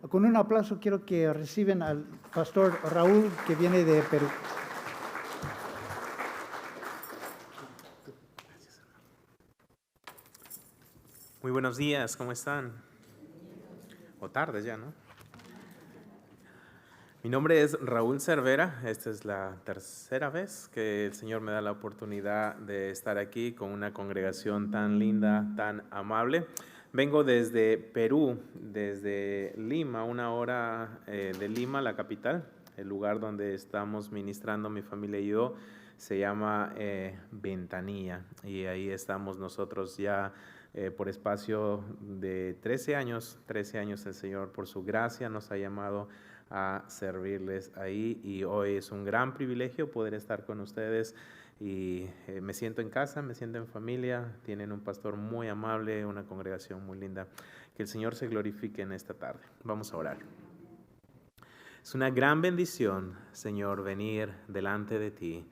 Con un aplauso quiero que reciban al pastor Raúl, que viene de Perú. Muy buenos días, ¿cómo están? O tardes ya, ¿no? Mi nombre es Raúl Cervera. Esta es la tercera vez que el Señor me da la oportunidad de estar aquí con una congregación tan linda, tan amable. Vengo desde Perú, desde Lima, 1 hora de Lima, la capital. El lugar donde estamos ministrando mi familia y yo se llama Ventanilla, y ahí estamos nosotros ya por espacio de 13 años. 13 años el Señor, por su gracia, nos ha llamado a servirles ahí, y hoy es un gran privilegio poder estar con ustedes y me siento en casa, me siento en familia. Tienen un pastor muy amable, una congregación muy linda. Que el Señor se glorifique en esta tarde. Vamos a orar. Es una gran bendición, Señor, venir delante de ti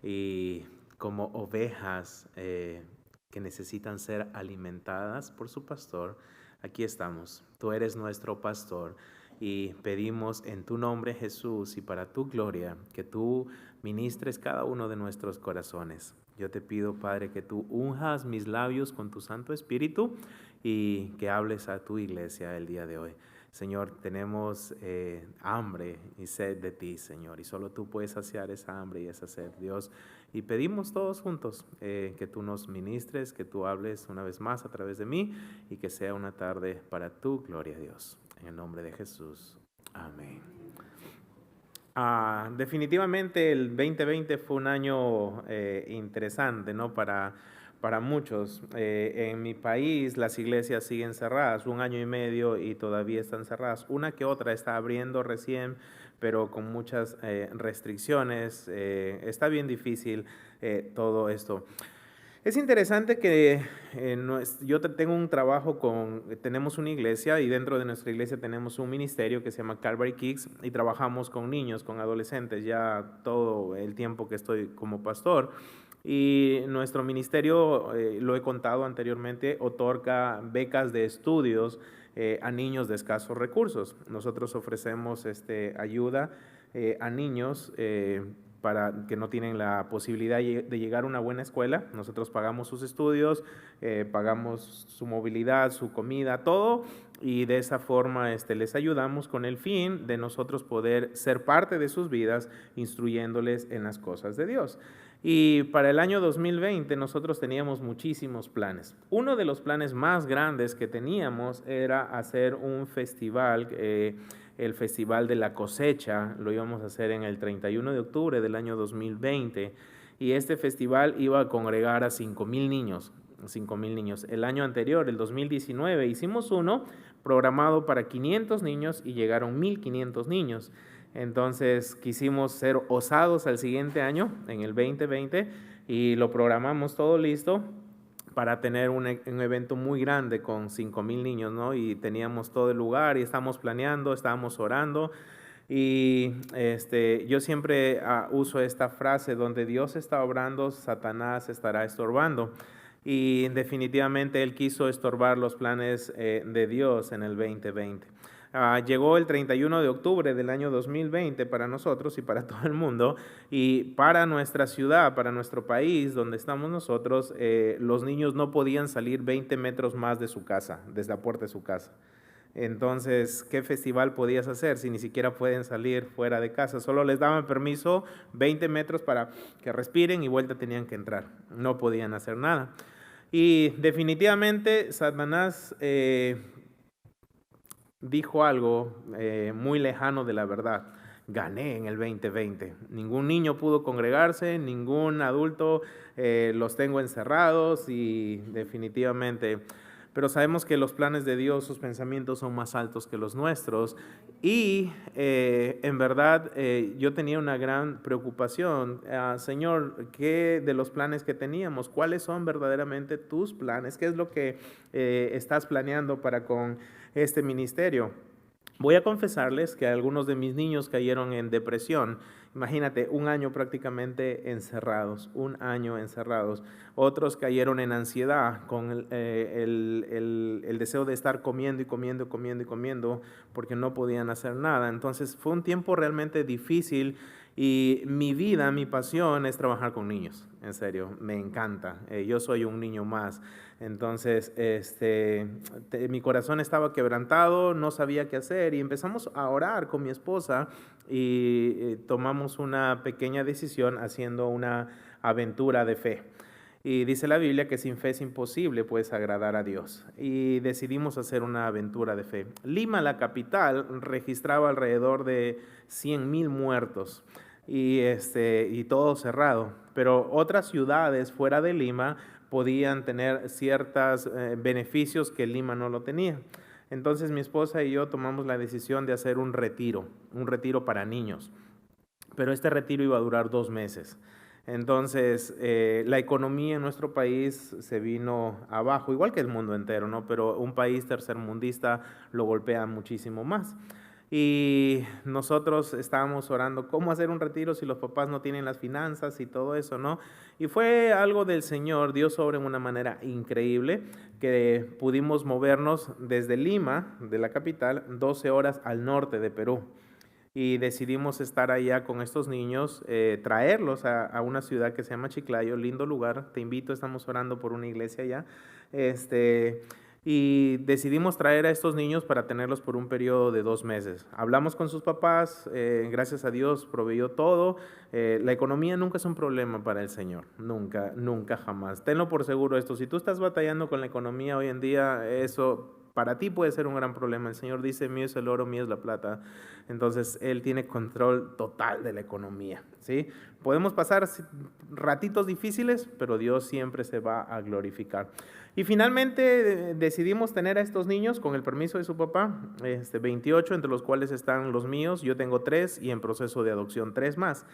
y como ovejas que necesitan ser alimentadas por su pastor. Aquí estamos. Tú eres nuestro pastor y pedimos en tu nombre, Jesús, y para tu gloria, que tú ministres cada uno de nuestros corazones. Yo te pido, Padre, que tú unjas mis labios con tu Santo Espíritu y que hables a tu iglesia el día de hoy. Señor, tenemos hambre y sed de ti, Señor, y solo tú puedes saciar esa hambre y esa sed, Dios. Y pedimos todos juntos que tú nos ministres, que tú hables una vez más a través de mí y que sea una tarde para tu gloria, Dios. En el nombre de Jesús. Amén. Definitivamente el 2020 fue un año interesante, ¿no? Para muchos. En mi país las iglesias siguen cerradas 1 año y medio y todavía están cerradas. Una que otra está abriendo recién, pero con muchas restricciones. Está bien difícil todo esto. Es interesante que tengo un trabajo tenemos una iglesia, y dentro de nuestra iglesia tenemos un ministerio que se llama Calvary Kids, y trabajamos con niños, con adolescentes, ya todo el tiempo que estoy como pastor. Y nuestro ministerio, lo he contado anteriormente, otorga becas de estudios a niños de escasos recursos. Nosotros ofrecemos ayuda a niños para que no tienen la posibilidad de llegar a una buena escuela. Nosotros pagamos sus estudios, pagamos su movilidad, su comida, todo, y de esa forma les ayudamos con el fin de nosotros poder ser parte de sus vidas, instruyéndoles en las cosas de Dios. Y para el año 2020 nosotros teníamos muchísimos planes. Uno de los planes más grandes que teníamos era hacer un festival, el Festival de la Cosecha. Lo íbamos a hacer en el 31 de octubre del año 2020, y este festival iba a congregar a 5,000 niños. 5,000 niños. El año anterior, el 2019, hicimos uno programado para 500 niños y llegaron 1,500 niños. Entonces quisimos ser osados al siguiente año, en el 2020, y lo programamos todo listo para tener un evento muy grande con 5,000 niños, ¿no? Y teníamos todo el lugar y estábamos planeando, estábamos orando. Y yo siempre uso esta frase: donde Dios está obrando, Satanás estará estorbando. Y definitivamente él quiso estorbar los planes de Dios en el 2020. Llegó el 31 de octubre del año 2020 para nosotros y para todo el mundo, y para nuestra ciudad, para nuestro país donde estamos nosotros, los niños no podían salir 20 metros más de su casa, desde la puerta de su casa. Entonces, ¿qué festival podías hacer si ni siquiera pueden salir fuera de casa? Solo les daban permiso 20 metros para que respiren y vuelta tenían que entrar. No podían hacer nada. Y definitivamente Satanás dijo algo muy lejano de la verdad. Gané en el 2020. Ningún niño pudo congregarse, ningún adulto, los tengo encerrados, y definitivamente... Pero sabemos que los planes de Dios, sus pensamientos son más altos que los nuestros. Y en verdad yo tenía una gran preocupación. Señor, ¿qué de los planes que teníamos? ¿Cuáles son verdaderamente tus planes? ¿Qué es lo que estás planeando para con este ministerio? Voy a confesarles que algunos de mis niños cayeron en depresión. Imagínate, un año prácticamente encerrados, un año encerrados. Otros cayeron en ansiedad con el deseo de estar comiendo y comiendo y comiendo y comiendo porque no podían hacer nada. Entonces fue un tiempo realmente difícil y mi vida, mi pasión es trabajar con niños. En serio, me encanta. Yo soy un niño más. Entonces, mi corazón estaba quebrantado, no sabía qué hacer y empezamos a orar con mi esposa y tomamos una pequeña decisión haciendo una aventura de fe. Y dice la Biblia que sin fe es imposible pues agradar a Dios. Y decidimos hacer una aventura de fe. Lima, la capital, registraba alrededor de 100,000 muertos y todo cerrado. Pero otras ciudades fuera de Lima podían tener ciertos beneficios que Lima no lo tenía. Entonces mi esposa y yo tomamos la decisión de hacer un retiro para niños. Pero este retiro iba a durar 2 meses. Entonces, la economía en nuestro país se vino abajo, igual que el mundo entero, ¿no? Pero un país tercermundista lo golpea muchísimo más. Y nosotros estábamos orando cómo hacer un retiro si los papás no tienen las finanzas y todo eso, ¿no? Y fue algo del Señor, Dios obra en una manera increíble, que pudimos movernos desde Lima, de la capital, 12 horas al norte de Perú. Y decidimos estar allá con estos niños, traerlos a una ciudad que se llama Chiclayo, lindo lugar, te invito, estamos orando por una iglesia allá, y decidimos traer a estos niños para tenerlos por un periodo de 2 meses. Hablamos con sus papás, gracias a Dios proveyó todo. La economía nunca es un problema para el Señor, nunca, nunca, jamás. Tenlo por seguro esto, si tú estás batallando con la economía hoy en día, eso para ti puede ser un gran problema. El Señor dice, mío es el oro, mío es la plata. Entonces, Él tiene control total de la economía, ¿sí? Podemos pasar ratitos difíciles, pero Dios siempre se va a glorificar. Y finalmente decidimos tener a estos niños con el permiso de su papá, 28, entre los cuales están los míos. Yo tengo 3 y en proceso de adopción 3 más.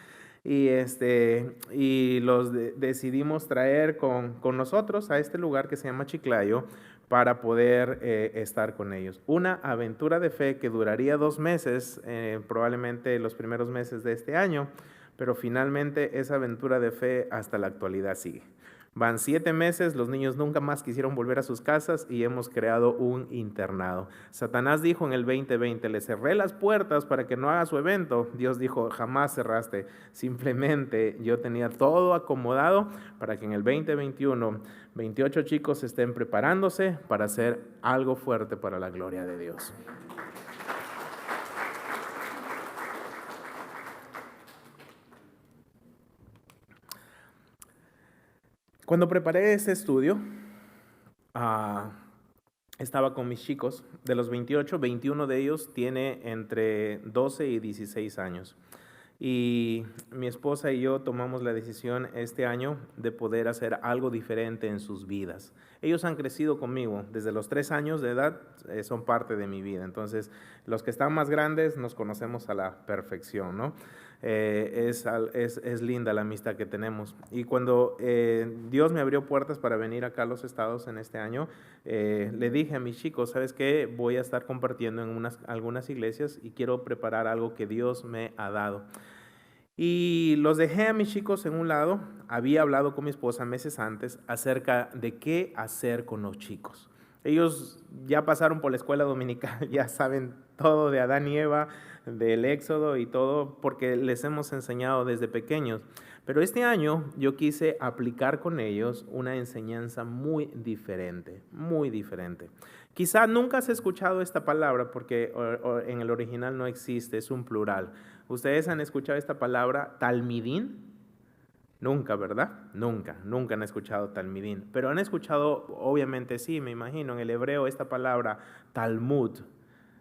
Y los decidimos traer con nosotros a este lugar que se llama Chiclayo para poder estar con ellos. Una aventura de fe que duraría 2 meses, probablemente los primeros meses de este año, pero finalmente esa aventura de fe hasta la actualidad sigue. Van 7 meses, los niños nunca más quisieron volver a sus casas y hemos creado un internado. Satanás dijo en el 2020, le cerré las puertas para que no haga su evento. Dios dijo, jamás cerraste. Simplemente yo tenía todo acomodado para que en el 2021, 28 chicos estén preparándose para hacer algo fuerte para la gloria de Dios. Cuando preparé este estudio, estaba con mis chicos. De los 28, 21 de ellos tiene entre 12 y 16 años. Y mi esposa y yo tomamos la decisión este año de poder hacer algo diferente en sus vidas. Ellos han crecido conmigo desde los 3 años de edad, son parte de mi vida. Entonces, los que están más grandes nos conocemos a la perfección, ¿no? Es linda la amistad que tenemos. Y cuando Dios me abrió puertas para venir acá a los Estados en este año, le dije a mis chicos, ¿sabes qué? Voy a estar compartiendo en algunas iglesias y quiero preparar algo que Dios me ha dado. Y los dejé a mis chicos en un lado. Había hablado con mi esposa meses antes acerca de qué hacer con los chicos. Ellos ya pasaron por la escuela dominical, ya saben todo de Adán y Eva, del Éxodo y todo, porque les hemos enseñado desde pequeños. Pero este año yo quise aplicar con ellos una enseñanza muy diferente, muy diferente. Quizá nunca has escuchado esta palabra porque en el original no existe, es un plural. ¿Ustedes han escuchado esta palabra talmidín? Nunca, ¿verdad? Nunca han escuchado talmidín. Pero han escuchado, obviamente sí, me imagino, en el hebreo esta palabra Talmud.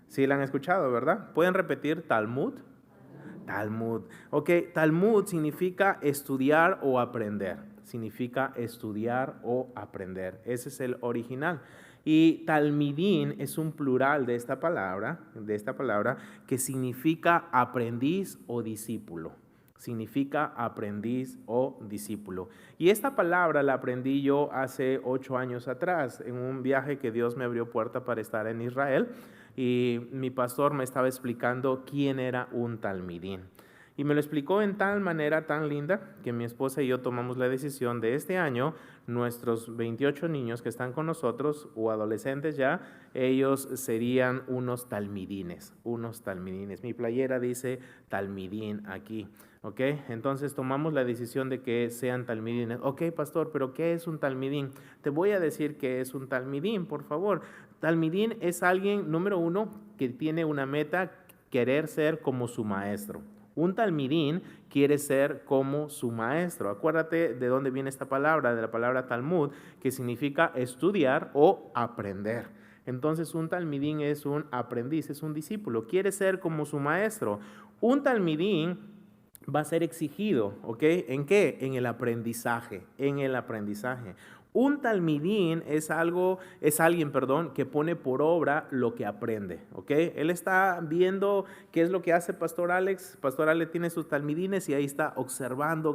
Sí la han escuchado, ¿verdad? ¿Pueden repetir Talmud? Talmud. Ok, Talmud significa estudiar o aprender. Significa estudiar o aprender. Ese es el original. Y talmidín es un plural de esta palabra que significa aprendiz o discípulo. Significa aprendiz o discípulo. Y esta palabra la aprendí yo hace 8 años atrás en un viaje que Dios me abrió puerta para estar en Israel. y mi pastor me estaba explicando quién era un talmidín. Y me lo explicó en tal manera tan linda que mi esposa y yo tomamos la decisión de este año, nuestros 28 niños que están con nosotros o adolescentes ya, ellos serían unos talmidines, unos talmidines. Mi playera dice talmidín aquí, ¿ok? Entonces tomamos la decisión de que sean talmidines. Ok, pastor, pero ¿qué es un talmidín? Te voy a decir qué es un talmidín, por favor. Talmidín es alguien, número uno, que tiene una meta, querer ser como su maestro. Un talmidín quiere ser como su maestro. Acuérdate de dónde viene esta palabra, de la palabra Talmud, que significa estudiar o aprender. Entonces un talmidín es un aprendiz, es un discípulo, quiere ser como su maestro. Un talmidín va a ser exigido, ¿ok? ¿En qué? En el aprendizaje, en el aprendizaje. Un talmidín es alguien, que pone por obra lo que aprende, ¿ok? Él está viendo qué es lo que hace Pastor Alex. Pastor Alex tiene sus talmidines y ahí está observando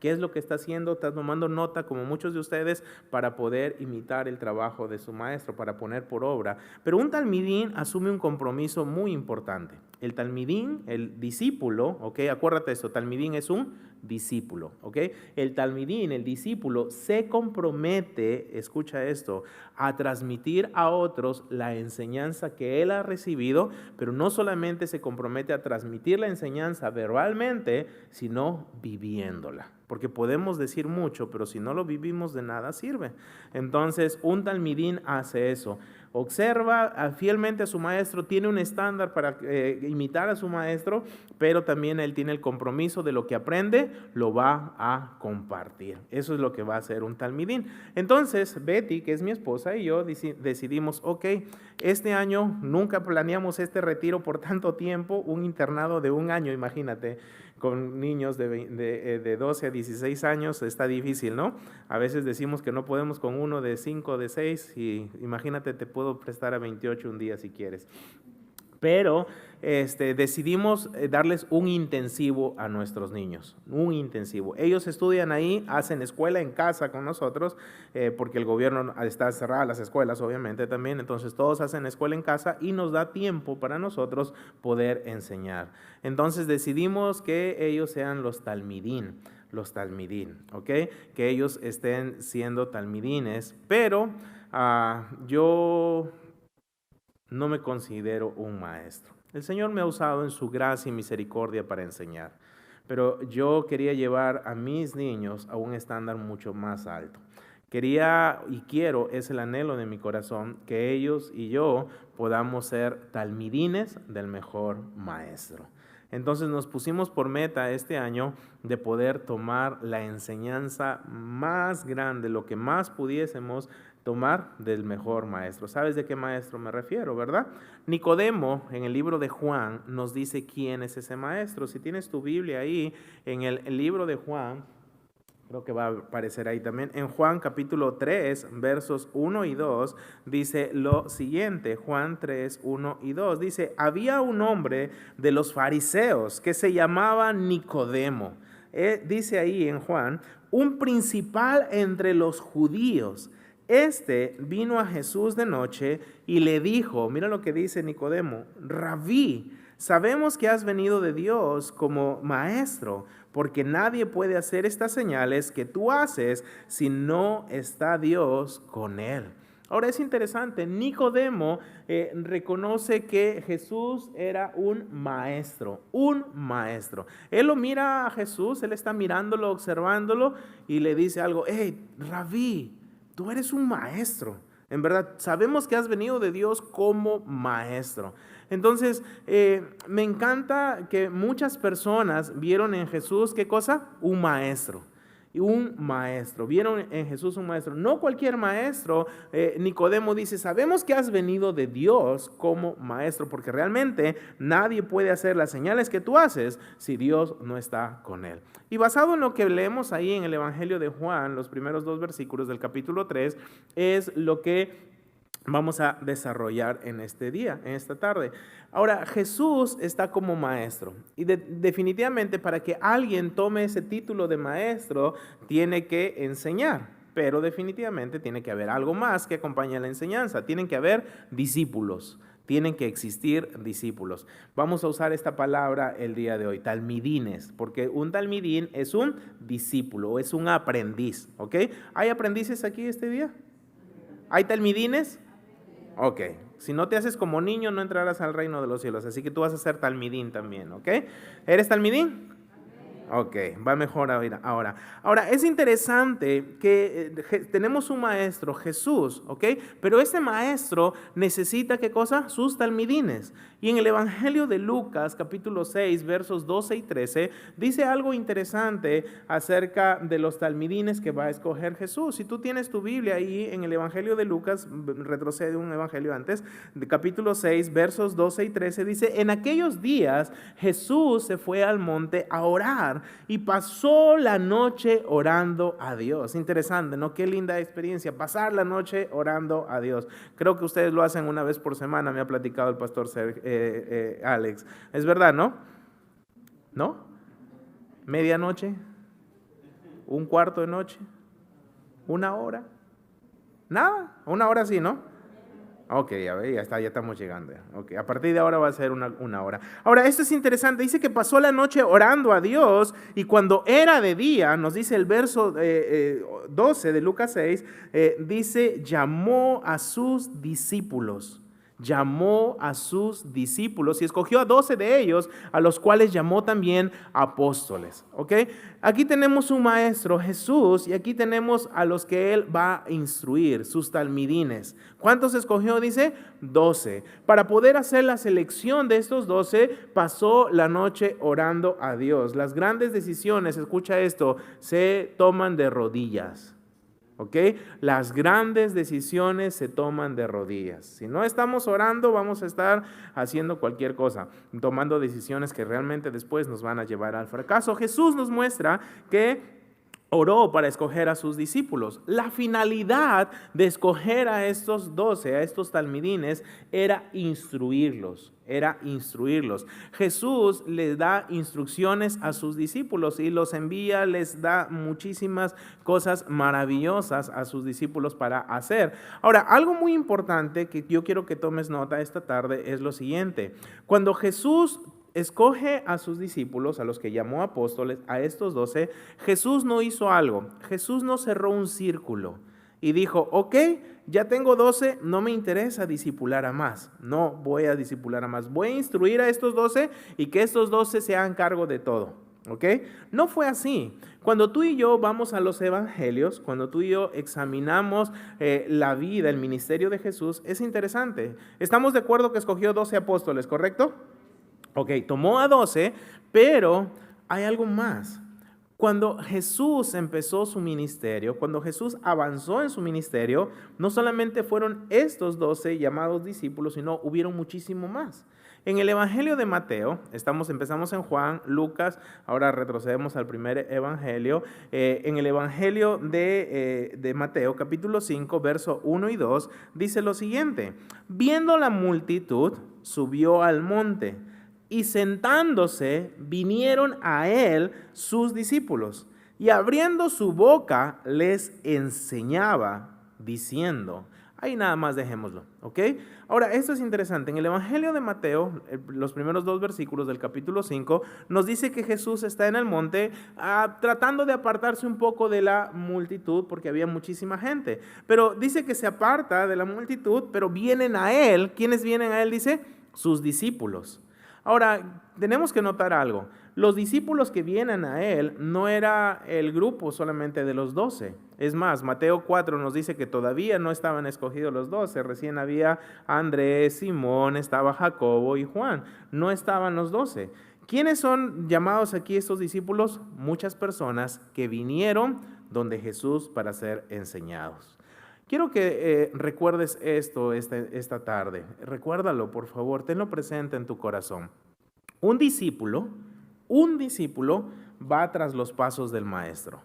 qué es lo que está haciendo, está tomando nota, como muchos de ustedes, para poder imitar el trabajo de su maestro, para poner por obra. Pero un talmidín asume un compromiso muy importante. El talmidín, el discípulo, ¿ok? Acuérdate eso, talmidín es un discípulo, ¿ok? El talmidín, el discípulo, se compromete, escucha esto, a transmitir a otros la enseñanza que él ha recibido, pero no solamente se compromete a transmitir la enseñanza verbalmente, sino viviéndola. Porque podemos decir mucho, pero si no lo vivimos, de nada sirve. Entonces, un talmidín hace eso. Observa fielmente a su maestro, tiene un estándar para imitar a su maestro, pero también él tiene el compromiso de lo que aprende, lo va a compartir. Eso es lo que va a hacer un talmidín. Entonces, Betty, que es mi esposa, y yo decidimos, ok, este año nunca planeamos este retiro por tanto tiempo, un internado de un año, imagínate, con niños de 12 a 16 años, está difícil, ¿no? A veces decimos que no podemos con uno de 5, de 6, y imagínate, te puedo prestar a 28 un día si quieres. Pero decidimos darles un intensivo a nuestros niños, un intensivo. Ellos estudian ahí, hacen escuela en casa con nosotros, porque el gobierno está cerrado, las escuelas obviamente también, entonces todos hacen escuela en casa y nos da tiempo para nosotros poder enseñar. Entonces decidimos que ellos sean los talmidín, ¿ok? Que ellos estén siendo talmidines, pero yo no me considero un maestro. El Señor me ha usado en su gracia y misericordia para enseñar, pero yo quería llevar a mis niños a un estándar mucho más alto. Quería y quiero, es el anhelo de mi corazón, que ellos y yo podamos ser talmidines del mejor maestro. Entonces nos pusimos por meta este año de poder tomar la enseñanza más grande, lo que más pudiésemos tomar del mejor maestro. ¿Sabes de qué maestro me refiero, verdad? Nicodemo, en el libro de Juan, nos dice quién es ese maestro. Si tienes tu Biblia ahí, en el libro de Juan, creo que va a aparecer ahí también, en Juan capítulo 3, versos 1 y 2, dice lo siguiente, Juan 3, 1 y 2, dice, había un hombre de los fariseos que se llamaba Nicodemo. Dice ahí en Juan, un principal entre los judíos. Este vino a Jesús de noche y le dijo, mira lo que dice Nicodemo, Rabí, sabemos que has venido de Dios como maestro, porque nadie puede hacer estas señales que tú haces si no está Dios con él. Ahora es interesante, Nicodemo reconoce que Jesús era un maestro, un maestro. Él lo mira a Jesús, él está mirándolo, observándolo y le dice algo, hey, Rabí, tú eres un maestro. En verdad, sabemos que has venido de Dios como maestro. Entonces, me encanta que muchas personas vieron en Jesús, ¿qué cosa? Un maestro. Un maestro, vieron en Jesús un maestro, no cualquier maestro. Nicodemo dice, sabemos que has venido de Dios como maestro, porque realmente nadie puede hacer las señales que tú haces si Dios no está con él. Y basado en lo que leemos ahí en el Evangelio de Juan, los primeros 2 versículos del capítulo 3, es lo que vamos a desarrollar en este día, en esta tarde. Ahora, Jesús está como maestro y definitivamente para que alguien tome ese título de maestro tiene que enseñar, pero definitivamente tiene que haber algo más que acompañe a la enseñanza, tienen que haber discípulos. Tienen que existir discípulos. Vamos a usar esta palabra el día de hoy, talmidines, porque un talmidín es un discípulo, es un aprendiz, ¿ok? ¿Hay aprendices aquí este día? ¿Hay talmidines? Ok. Si no te haces como niño, no entrarás al reino de los cielos, así que tú vas a ser talmidín también, ¿ok? ¿Eres talmidín? Ok, va mejor ahora. Ahora, es interesante que tenemos un maestro, Jesús, ¿ok? Pero este maestro necesita, ¿qué cosa? Sus talmidines. Y en el Evangelio de Lucas, capítulo 6, versos 12 y 13, dice algo interesante acerca de los talmidines que va a escoger Jesús. Si tú tienes tu Biblia ahí en el Evangelio de Lucas, retrocede un evangelio antes, de capítulo 6, versos 12 y 13, dice, en aquellos días Jesús se fue al monte a orar y pasó la noche orando a Dios. Interesante, ¿no? Qué linda experiencia, pasar la noche orando a Dios. Creo que ustedes lo hacen una vez por semana, me ha platicado el pastor Alex. Es verdad, ¿no? ¿No? ¿Medianoche? ¿Un cuarto de noche? ¿Una hora? Nada, una hora sí, ¿no? Ok, ya ve, ya estamos llegando. Okay, a partir de ahora va a ser una hora. Ahora, esto es interesante. Dice que pasó la noche orando a Dios y cuando era de día, nos dice el verso 12 de Lucas 6, dice, llamó a sus discípulos. Llamó a sus discípulos y escogió a 12 de ellos, a los cuales llamó también apóstoles. ¿Ok? Aquí tenemos un maestro, Jesús, y aquí tenemos a los que él va a instruir, sus talmidines. ¿Cuántos escogió? Dice 12. Para poder hacer la selección de estos 12, pasó la noche orando a Dios. Las grandes decisiones, escucha esto, se toman de rodillas. ¿Ok? Las grandes decisiones se toman de rodillas. Si no estamos orando, vamos a estar haciendo cualquier cosa, tomando decisiones que realmente después nos van a llevar al fracaso. Jesús nos muestra que oró para escoger a sus discípulos. La finalidad de escoger a estos 12, a estos talmidines, era instruirlos. Jesús les da instrucciones a sus discípulos y los envía, les da muchísimas cosas maravillosas a sus discípulos para hacer. Ahora, algo muy importante que yo quiero que tomes nota esta tarde es lo siguiente. Cuando Jesús escoge a sus discípulos, a los que llamó apóstoles, a estos 12, Jesús no hizo algo. Jesús no cerró un círculo y dijo, ok, ya tengo 12, no me interesa discipular a más. No voy a discipular a más. Voy a instruir a estos 12 y que estos 12 se hagan cargo de todo. ¿Ok? No fue así. Cuando tú y yo vamos a los evangelios, cuando tú y yo examinamos la vida, el ministerio de Jesús, es interesante. Estamos de acuerdo que escogió 12 apóstoles, ¿correcto? Ok, tomó a 12, pero hay algo más. Cuando Jesús empezó su ministerio, cuando Jesús avanzó en su ministerio, no solamente fueron estos 12 llamados discípulos, sino hubieron muchísimo más. En el Evangelio de Mateo, empezamos en Juan, Lucas, ahora retrocedemos al primer Evangelio. En el Evangelio de Mateo, capítulo 5, verso 1 y 2, dice lo siguiente: viendo la multitud, subió al monte. Y sentándose, vinieron a él sus discípulos, y abriendo su boca les enseñaba, diciendo. Ahí nada más dejémoslo, ¿ok? Ahora, esto es interesante. En el Evangelio de Mateo, los primeros 2 versículos del capítulo 5, nos dice que Jesús está en el monte tratando de apartarse un poco de la multitud, porque había muchísima gente. Pero dice que se aparta de la multitud, pero vienen a él. ¿Quiénes vienen a él? Dice, sus discípulos. Ahora, tenemos que notar algo. Los discípulos que vienen a él no era el grupo solamente de los 12. Es más, Mateo 4 nos dice que todavía no estaban escogidos los 12. Recién había Andrés, Simón, estaba Jacobo y Juan. No estaban los 12. ¿Quiénes son llamados aquí estos discípulos? Muchas personas que vinieron donde Jesús para ser enseñados. Quiero que recuerdes esto esta tarde. Recuérdalo, por favor, tenlo presente en tu corazón. Un discípulo va tras los pasos del maestro.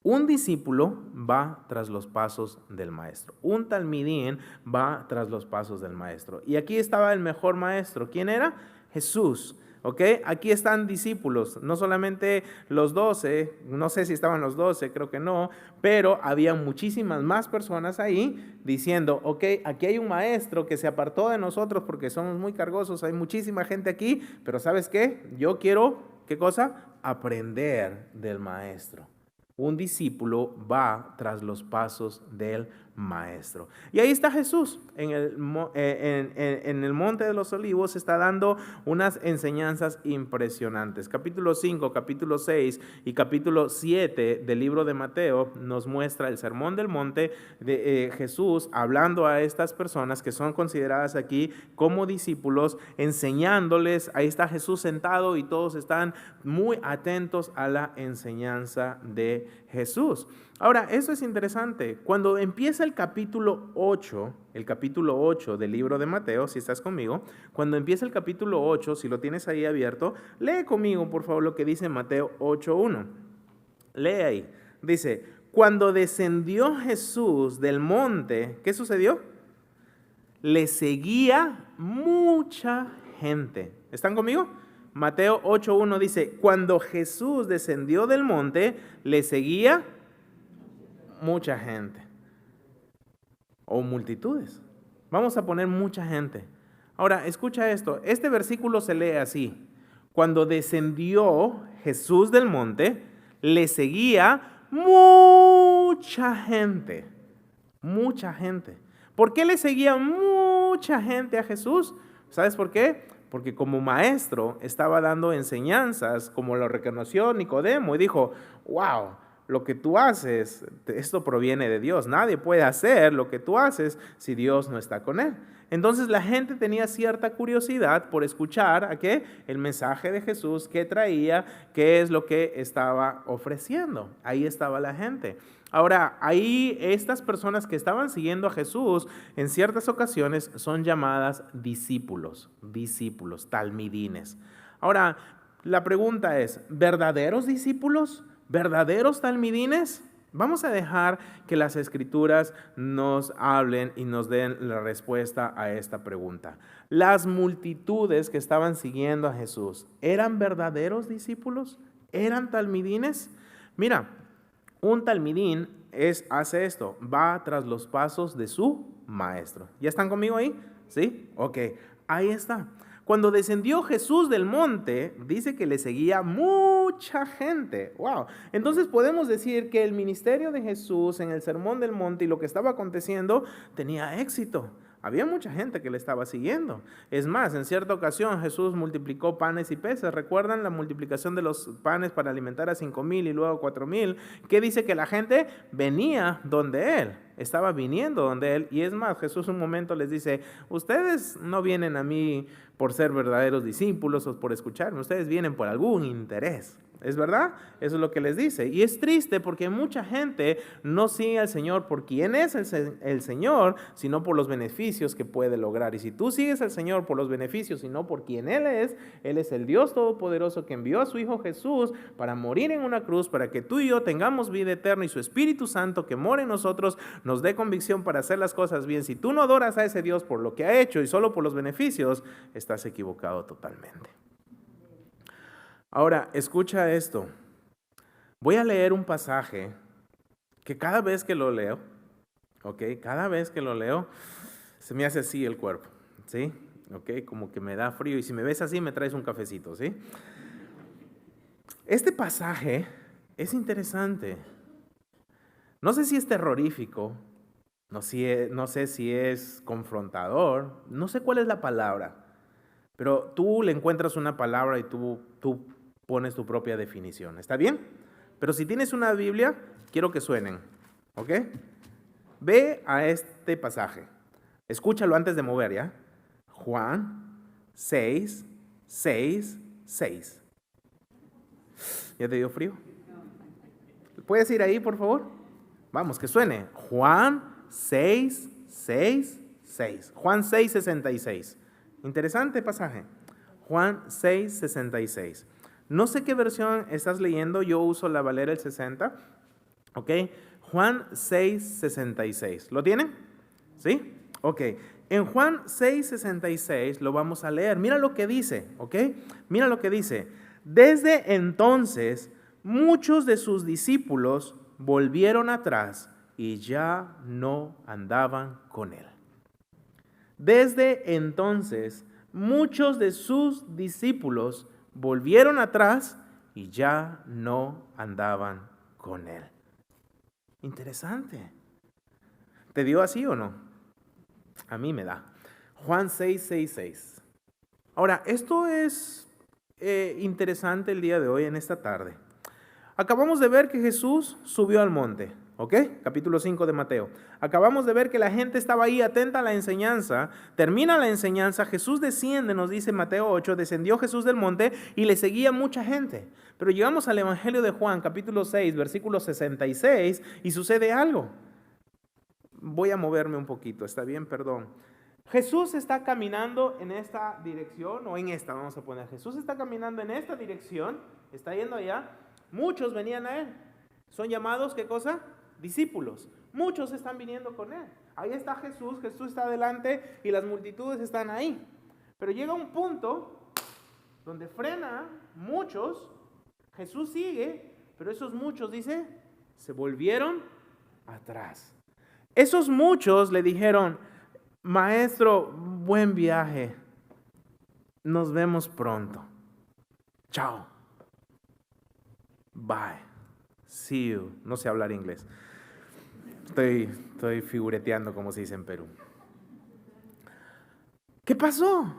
Un discípulo va tras los pasos del maestro. Un talmidín va tras los pasos del maestro. Y aquí estaba el mejor maestro. ¿Quién era? Jesús. ¿ok? Aquí están discípulos, no solamente los 12, no sé si estaban los 12, creo que no, pero había muchísimas más personas ahí diciendo, ok, aquí hay un maestro que se apartó de nosotros porque somos muy cargosos, hay muchísima gente aquí, pero ¿sabes qué? Yo quiero, ¿qué cosa? Aprender del maestro. Un discípulo va tras los pasos del maestro. Y ahí está Jesús en el Monte de los Olivos, está dando unas enseñanzas impresionantes. Capítulo 5, capítulo 6 y capítulo 7 del libro de Mateo nos muestra el sermón del monte de Jesús hablando a estas personas que son consideradas aquí como discípulos, enseñándoles. Ahí está Jesús sentado y todos están muy atentos a la enseñanza de Jesús. Ahora, eso es interesante. Cuando empieza el capítulo 8 del libro de Mateo, si estás conmigo, cuando empieza el capítulo 8, si lo tienes ahí abierto, lee conmigo, por favor, lo que dice Mateo 8:1. Lee ahí. Dice, cuando descendió Jesús del monte, ¿qué sucedió? Le seguía mucha gente. ¿Están conmigo? Mateo 8:1 dice, cuando Jesús descendió del monte, le seguía mucha gente. O multitudes. Vamos a poner mucha gente. Ahora, escucha esto. Este versículo se lee así. Cuando descendió Jesús del monte, le seguía mucha gente. Mucha gente. ¿Por qué le seguía mucha gente a Jesús? ¿Sabes por qué? Porque como maestro estaba dando enseñanzas, como lo reconoció Nicodemo y dijo, wow, lo que tú haces, esto proviene de Dios. Nadie puede hacer lo que tú haces si Dios no está con él. Entonces la gente tenía cierta curiosidad por escuchar ¿a qué? El mensaje de Jesús, qué traía, qué es lo que estaba ofreciendo. Ahí estaba la gente. Ahora, ahí estas personas que estaban siguiendo a Jesús en ciertas ocasiones son llamadas discípulos, talmidines. Ahora, la pregunta es, ¿verdaderos discípulos? ¿Verdaderos talmidines? Vamos a dejar que las Escrituras nos hablen y nos den la respuesta a esta pregunta. Las multitudes que estaban siguiendo a Jesús, ¿eran verdaderos discípulos? ¿Eran talmidines? Mira, un talmidín hace esto, va tras los pasos de su maestro. ¿Ya están conmigo ahí? ¿Sí? Ok, ahí está. Cuando descendió Jesús del monte, dice que le seguía mucha gente. ¡Wow! Entonces podemos decir que el ministerio de Jesús en el Sermón del Monte y lo que estaba aconteciendo tenía éxito. Había mucha gente que le estaba siguiendo. Es más, en cierta ocasión Jesús multiplicó panes y peces. ¿Recuerdan la multiplicación de los panes para alimentar a 5,000 y luego 4,000? ¿Qué dice? Que la gente venía donde Él. Estaba viniendo donde Él. Y es más, Jesús un momento les dice, ustedes no vienen a mí por ser verdaderos discípulos o por escucharme. Ustedes vienen por algún interés. ¿Es verdad? Eso es lo que les dice. Y es triste porque mucha gente no sigue al Señor por quién es el Señor, sino por los beneficios que puede lograr. Y si tú sigues al Señor por los beneficios y no por quién Él es el Dios Todopoderoso que envió a su Hijo Jesús para morir en una cruz, para que tú y yo tengamos vida eterna y su Espíritu Santo que mora en nosotros nos dé convicción para hacer las cosas bien. Si tú no adoras a ese Dios por lo que ha hecho y solo por los beneficios, estás equivocado totalmente. Ahora, escucha esto. Voy a leer un pasaje que cada vez que lo leo, cada vez que lo leo, se me hace así el cuerpo, ¿sí? Como que me da frío y si me ves así me traes un cafecito, ¿sí? Este pasaje es interesante. No sé si es terrorífico, no sé si es confrontador, no sé cuál es la palabra, pero tú le encuentras una palabra y tú pones tu propia definición. ¿Está bien? Pero si tienes una Biblia, quiero que suenen. ¿Ok? Ve a este pasaje. Escúchalo antes de mover, ¿ya? Juan 6, 6, 6. ¿Ya te dio frío? ¿Puedes ir ahí, por favor? Vamos, que suene. Juan 6, 6, 6. Juan 6, 66. Interesante pasaje. Juan 6, 66. No sé qué versión estás leyendo, yo uso la Valera el 60, ¿ok? Juan 6, 66, ¿lo tienen? ¿Sí? Ok, en Juan 6:66 lo vamos a leer. Mira lo que dice, ¿ok? Mira lo que dice. Desde entonces, muchos de sus discípulos volvieron atrás y ya no andaban con él. Desde entonces, muchos de sus discípulos volvieron atrás y ya no andaban con él. Interesante. ¿Te dio así o no? A mí me da. Juan 6:66. Ahora, esto es interesante el día de hoy, en esta tarde. Acabamos de ver que Jesús subió al monte, ¿ok? Capítulo 5 de Mateo. Acabamos de ver que la gente estaba ahí atenta a la enseñanza. Termina la enseñanza, Jesús desciende, nos dice Mateo 8, descendió Jesús del monte y le seguía mucha gente. Pero llegamos al Evangelio de Juan, capítulo 6, versículo 66, y sucede algo. Voy a moverme un poquito, ¿está bien? Perdón. Jesús está caminando en esta dirección, o en esta, vamos a poner. Jesús está caminando en esta dirección, está yendo allá. Muchos venían a él. Son llamados, ¿qué cosa? Discípulos. Muchos están viniendo con él. Ahí está Jesús, Jesús está adelante y las multitudes están ahí. Pero llega un punto donde frena muchos, Jesús sigue, pero esos muchos, dice, se volvieron atrás. Esos muchos le dijeron: Maestro, buen viaje, nos vemos pronto. Chao. Bye. See you. No sé hablar inglés. Estoy figureteando, como se dice en Perú. ¿Qué pasó?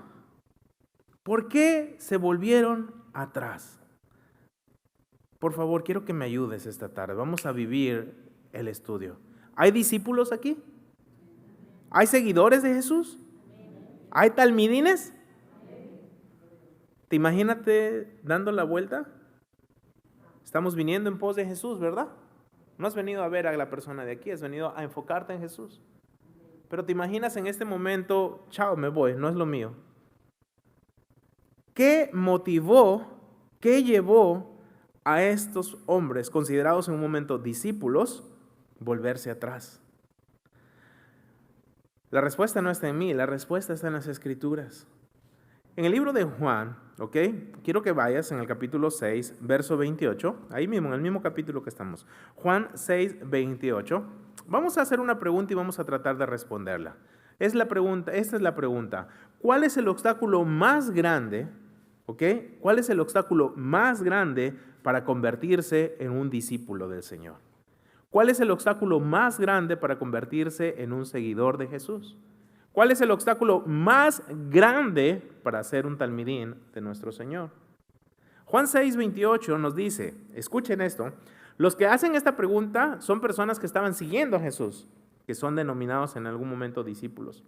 ¿Por qué se volvieron atrás? Por favor, quiero que me ayudes esta tarde. Vamos a vivir el estudio. ¿Hay discípulos aquí? ¿Hay seguidores de Jesús? ¿Hay talmidines? ¿Te imagínate dando la vuelta? Estamos viniendo en pos de Jesús, ¿verdad? No has venido a ver a la persona de aquí, has venido a enfocarte en Jesús. Pero te imaginas en este momento: chao, me voy, no es lo mío. ¿Qué motivó, qué llevó a estos hombres, considerados en un momento discípulos, volverse atrás? La respuesta no está en mí, la respuesta está en las Escrituras. En el libro de Juan, ¿ok? Quiero que vayas en el capítulo 6, verso 28, ahí mismo, en el mismo capítulo que estamos. Juan 6, 28. Vamos a hacer una pregunta y vamos a tratar de responderla. Esta es la pregunta. ¿Cuál es el obstáculo más grande, ¿ok? ¿Cuál es el obstáculo más grande para convertirse en un discípulo del Señor? ¿Cuál es el obstáculo más grande para convertirse en un seguidor de Jesús? ¿Cuál es el obstáculo más grande para ser un talmidín de nuestro Señor? Juan 6, 28 nos dice, escuchen esto, los que hacen esta pregunta son personas que estaban siguiendo a Jesús, que son denominados en algún momento discípulos.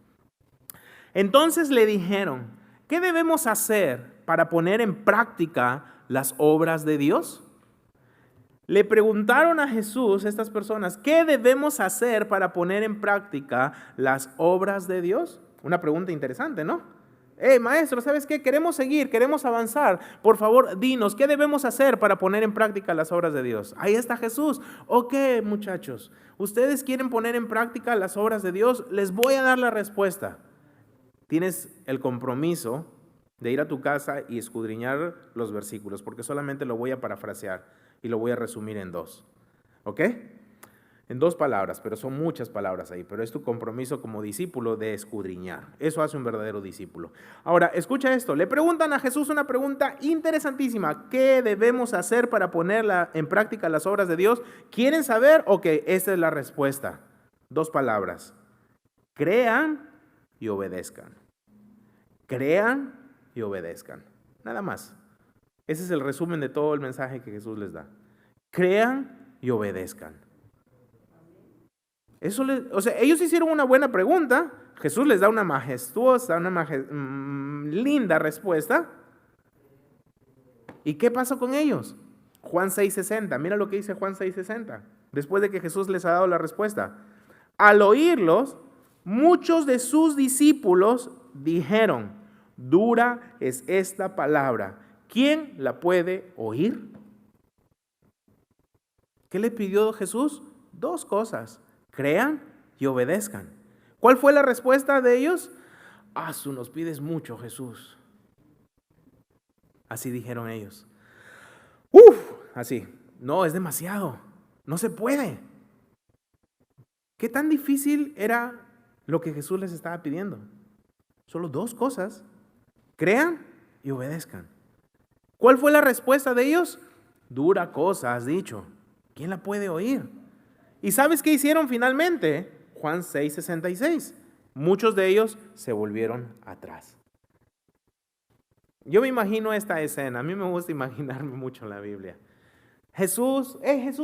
Entonces le dijeron: ¿qué debemos hacer para poner en práctica las obras de Dios? Le preguntaron a Jesús estas personas: ¿qué debemos hacer para poner en práctica las obras de Dios? Una pregunta interesante, ¿no? Maestro, ¿sabes qué? Queremos seguir, queremos avanzar. Por favor, dinos, ¿qué debemos hacer para poner en práctica las obras de Dios? Ahí está Jesús. Ok, muchachos, ¿ustedes quieren poner en práctica las obras de Dios? Les voy a dar la respuesta. Tienes el compromiso de ir a tu casa y escudriñar los versículos, porque solamente lo voy a parafrasear y lo voy a resumir en 2. ¿Ok? En 2 palabras, pero son muchas palabras ahí, pero es tu compromiso como discípulo de escudriñar. Eso hace un verdadero discípulo. Ahora, escucha esto. Le preguntan a Jesús una pregunta interesantísima. ¿Qué debemos hacer para poner en práctica las obras de Dios? ¿Quieren saber? Ok, esta es la respuesta. 2 palabras. Crean y obedezcan. Crean y obedezcan. Nada más. Ese es el resumen de todo el mensaje que Jesús les da. Crean y obedezcan. Ellos hicieron una buena pregunta. Jesús les da una majestuosa, linda respuesta. ¿Y qué pasó con ellos? Juan 6:60. Mira lo que dice Juan 6:60. Después de que Jesús les ha dado la respuesta. Al oírlos, muchos de sus discípulos dijeron: dura es esta palabra. ¿Quién la puede oír? ¿Qué le pidió Jesús? 2 cosas. Crean y obedezcan. ¿Cuál fue la respuesta de ellos? Nos pides mucho, Jesús. Así dijeron ellos. Así. No, es demasiado. No se puede. ¿Qué tan difícil era lo que Jesús les estaba pidiendo? Solo dos cosas. Crean y obedezcan. ¿Cuál fue la respuesta de ellos? Dura cosa has dicho. ¿Quién la puede oír? ¿Y sabes qué hicieron finalmente? Juan 6:66. Muchos de ellos se volvieron atrás. Yo me imagino esta escena. A mí me gusta imaginarme mucho en la Biblia. Jesús,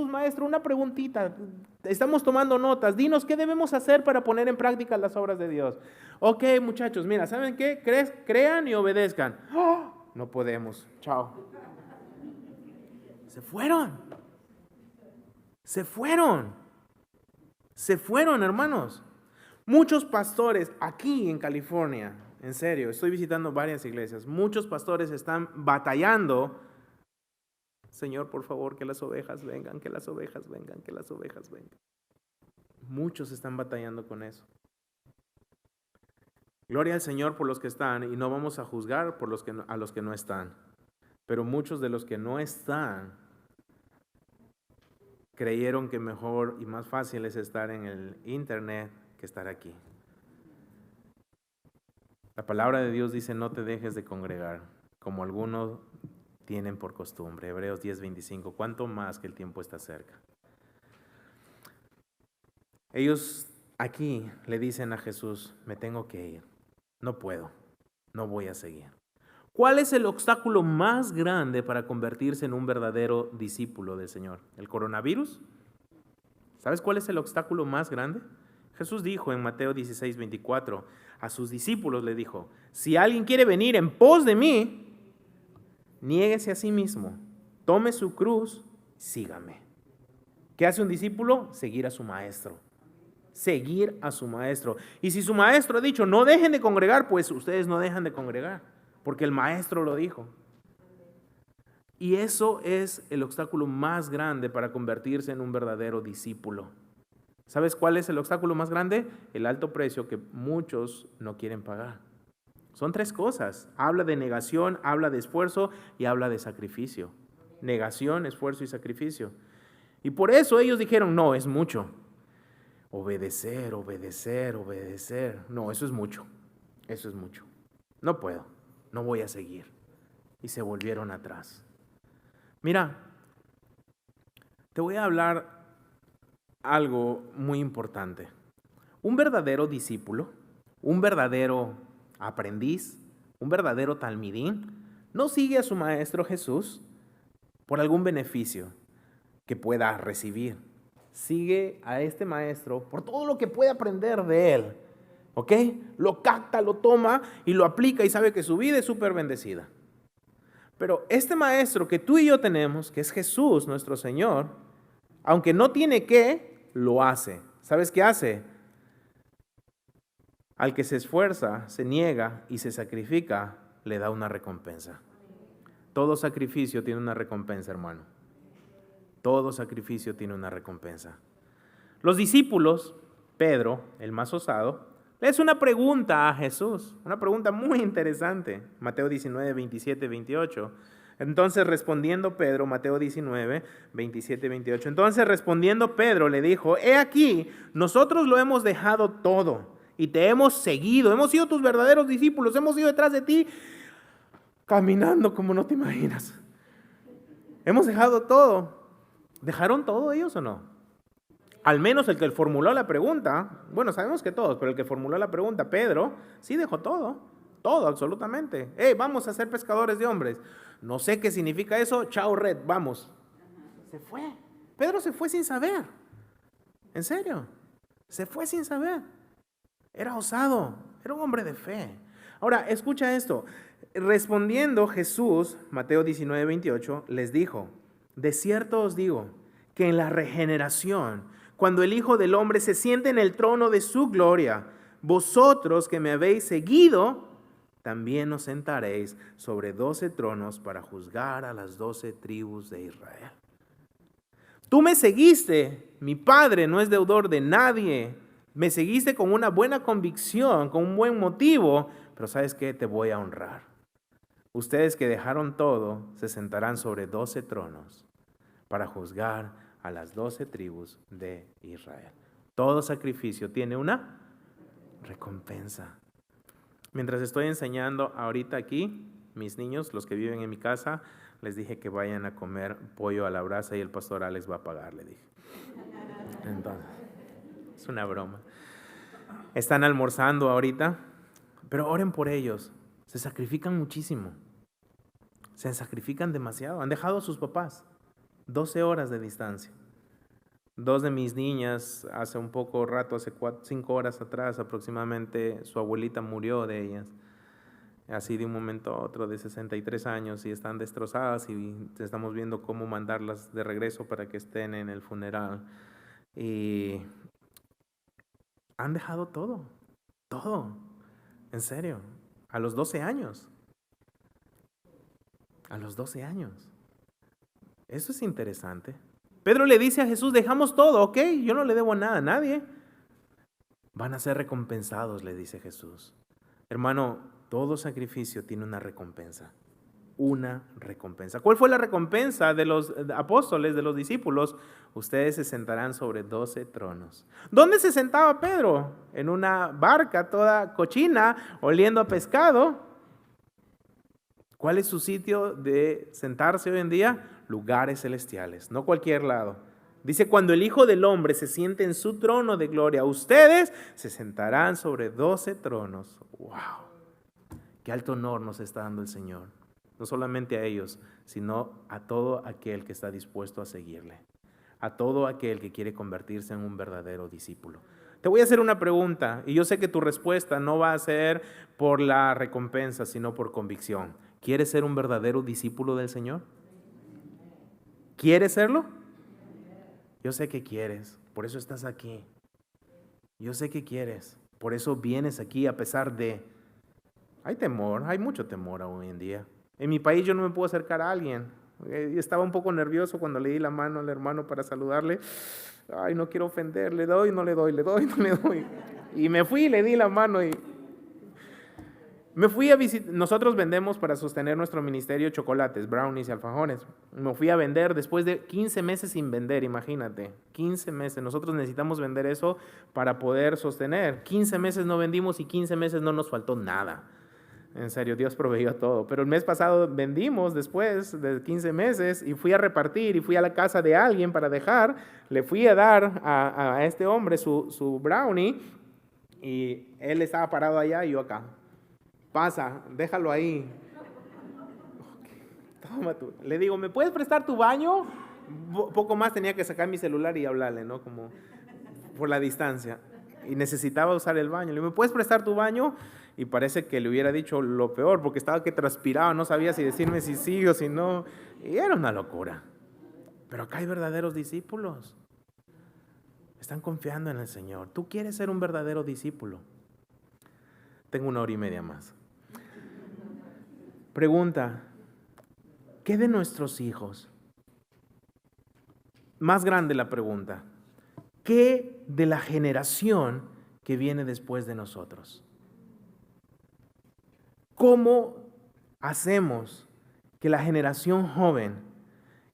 maestro, una preguntita. Estamos tomando notas. Dinos qué debemos hacer para poner en práctica las obras de Dios. Ok, muchachos, mira, ¿saben qué? Crean y obedezcan. No podemos. Chao. Se fueron. Se fueron, hermanos. Muchos pastores aquí en California, en serio, estoy visitando varias iglesias. Muchos pastores están batallando. Señor, por favor, que las ovejas vengan, que las ovejas vengan, que las ovejas vengan. Muchos están batallando con eso. Gloria al Señor por los que están, y no vamos a juzgar por a los que no están. Pero muchos de los que no están creyeron que mejor y más fácil es estar en el internet que estar aquí. La palabra de Dios dice: no te dejes de congregar, como algunos tienen por costumbre. Hebreos 10:25. ¿Cuánto más que el tiempo está cerca? Ellos aquí le dicen a Jesús: me tengo que ir, no puedo, no voy a seguir. ¿Cuál es el obstáculo más grande para convertirse en un verdadero discípulo del Señor? ¿El coronavirus? ¿Sabes cuál es el obstáculo más grande? Jesús dijo en Mateo 16:24 a sus discípulos, le dijo: si alguien quiere venir en pos de mí, niéguese a sí mismo, tome su cruz, sígame. ¿Qué hace un discípulo? Seguir a su maestro. Seguir a su maestro. Y si su maestro ha dicho: no dejen de congregar, pues ustedes no dejan de congregar, porque el maestro lo dijo. Y eso es el obstáculo más grande para convertirse en un verdadero discípulo. ¿Sabes cuál es el obstáculo más grande? El alto precio que muchos no quieren pagar. Son tres cosas. Habla de negación, habla de esfuerzo y habla de sacrificio. Negación, esfuerzo y sacrificio. Y por eso ellos dijeron: no, es mucho. Obedecer, obedecer, obedecer. No, eso es mucho. Eso es mucho. No puedo, no voy a seguir. Y se volvieron atrás. Mira, te voy a hablar algo muy importante. Un verdadero discípulo, un verdadero aprendiz, un verdadero talmidín, no sigue a su maestro Jesús por algún beneficio que pueda recibir. Sigue a este maestro por todo lo que puede aprender de él. ¿Ok? Lo capta, lo toma y lo aplica y sabe que su vida es súper bendecida. Pero este maestro que tú y yo tenemos, que es Jesús, nuestro Señor, aunque no tiene que, lo hace. ¿Sabes qué hace? Al que se esfuerza, se niega y se sacrifica, le da una recompensa. Todo sacrificio tiene una recompensa, hermano. Todo sacrificio tiene una recompensa. Los discípulos, Pedro, el más osado, le hace una pregunta a Jesús, una pregunta muy interesante. Mateo 19, 27, 28. Entonces respondiendo Pedro, Mateo 19, 27, 28. Entonces respondiendo Pedro le dijo: he aquí, nosotros lo hemos dejado todo y te hemos seguido. Hemos sido tus verdaderos discípulos, hemos ido detrás de ti caminando como no te imaginas. Hemos dejado todo. ¿Dejaron todo ellos o no? Al menos el que formuló la pregunta, bueno, sabemos que todos, pero el que formuló la pregunta, Pedro, sí dejó todo, absolutamente. Vamos a ser pescadores de hombres. No sé qué significa eso, chao red, vamos. Se fue. Pedro se fue sin saber. En serio, se fue sin saber. Era osado, era un hombre de fe. Ahora, escucha esto. Respondiendo Jesús, Mateo 19, 28, les dijo: de cierto os digo que en la regeneración, cuando el Hijo del Hombre se siente en el trono de su gloria, vosotros que me habéis seguido, también os sentaréis sobre 12 tronos para juzgar a las 12 tribus de Israel. Tú me seguiste, mi Padre no es deudor de nadie, Me seguiste con una buena convicción, con un buen motivo, pero ¿sabes qué? Te voy a honrar. Ustedes que dejaron todo se sentarán sobre 12 tronos para juzgar a las 12 tribus de Israel. Todo sacrificio tiene una recompensa. Mientras estoy enseñando ahorita aquí, mis niños, los que viven en mi casa, les dije que vayan a comer pollo a la brasa y el pastor Alex va a pagar, le dije. Entonces, es una broma. Están almorzando ahorita, pero oren por ellos. Se sacrifican muchísimo. Se sacrifican demasiado. Han dejado a sus papás 12 horas de distancia. 2 de mis niñas, hace un poco rato, hace 5 horas atrás aproximadamente, su abuelita murió de ellas. Así de un momento a otro, de 63 años, y están destrozadas y estamos viendo cómo mandarlas de regreso para que estén en el funeral. Y han dejado todo, en serio, a los 12 años. A los 12 años. Eso es interesante. Pedro le dice a Jesús, dejamos todo, ¿ok? Yo no le debo nada a nadie. Van a ser recompensados, le dice Jesús. Hermano, todo sacrificio tiene una recompensa. Una recompensa. ¿Cuál fue la recompensa de los apóstoles, de los discípulos? Ustedes se sentarán sobre 12 tronos. ¿Dónde se sentaba Pedro? En una barca toda cochina, oliendo a pescado. ¿Cuál es su sitio de sentarse hoy en día? Lugares celestiales, no cualquier lado. Dice, cuando el Hijo del Hombre se siente en su trono de gloria, ustedes se sentarán sobre 12 tronos. ¡Wow! Qué alto honor nos está dando el Señor. No solamente a ellos, sino a todo aquel que está dispuesto a seguirle. A todo aquel que quiere convertirse en un verdadero discípulo. Te voy a hacer una pregunta, y yo sé que tu respuesta no va a ser por la recompensa, sino por convicción. ¿Quieres ser un verdadero discípulo del Señor? ¿Quieres serlo? Yo sé que quieres, por eso estás aquí. Yo sé que quieres, por eso vienes aquí a pesar de... Hay temor, hay mucho temor hoy en día. En mi país yo no me puedo acercar a alguien. Estaba un poco nervioso cuando le di la mano al hermano para saludarle. Ay, no quiero ofender, le doy, no le doy, le doy, no le doy. Y me fui, le di la mano y... Me fui a visitar, nosotros vendemos para sostener nuestro ministerio chocolates, brownies y alfajores. Me fui a vender después de 15 meses sin vender, imagínate, 15 meses. Nosotros necesitamos vender eso para poder sostener. 15 meses no vendimos y 15 meses no nos faltó nada. En serio, Dios proveyó todo. Pero el mes pasado vendimos después de 15 meses y fui a repartir y fui a la casa de alguien para dejar. Le fui a dar a este hombre su brownie y él estaba parado allá y yo acá. Pasa, déjalo ahí. Toma tú. Le digo, ¿me puedes prestar tu baño? Poco más tenía que sacar mi celular y hablarle, ¿no? Como por la distancia. Y necesitaba usar el baño. Le digo, ¿me puedes prestar tu baño? Y parece que le hubiera dicho lo peor, porque estaba que transpiraba, no sabía si decirme si sí o si no. Y era una locura. Pero acá hay verdaderos discípulos. Están confiando en el Señor. ¿Tú quieres ser un verdadero discípulo? Tengo 1 hora y media más. Pregunta, ¿qué de nuestros hijos? Más grande la pregunta, ¿qué de la generación que viene después de nosotros? ¿Cómo hacemos que la generación joven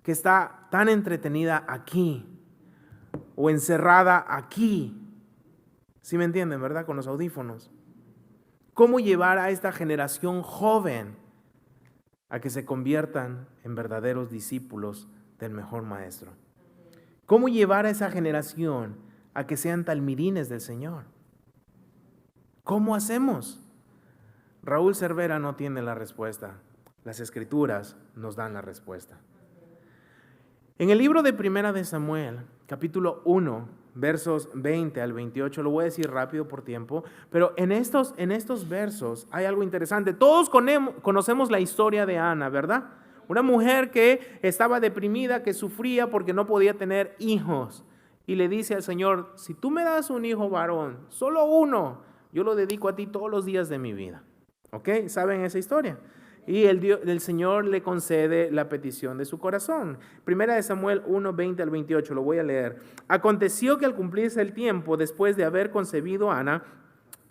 que está tan entretenida aquí o encerrada aquí, ¿sí me entienden, verdad? Con los audífonos. ¿Cómo llevar a esta generación joven a que se conviertan en verdaderos discípulos del mejor maestro? ¿Cómo llevar a esa generación a que sean talmirines del Señor? ¿Cómo hacemos? Raúl Cervera no tiene la respuesta. Las Escrituras nos dan la respuesta. En el libro de Primera de Samuel, capítulo 1, versos 20 al 28, lo voy a decir rápido por tiempo, pero en estos versos hay algo interesante. Todos conocemos la historia de Ana, ¿verdad? Una mujer que estaba deprimida, que sufría porque no podía tener hijos. Y le dice al Señor, si tú me das un hijo varón, solo uno, yo lo dedico a ti todos los días de mi vida. ¿Ok? ¿Saben esa historia? Y el Señor le concede la petición de su corazón. Primera de Samuel 1, 20 al 28, lo voy a leer. Aconteció que al cumplirse el tiempo, después de haber concebido Ana,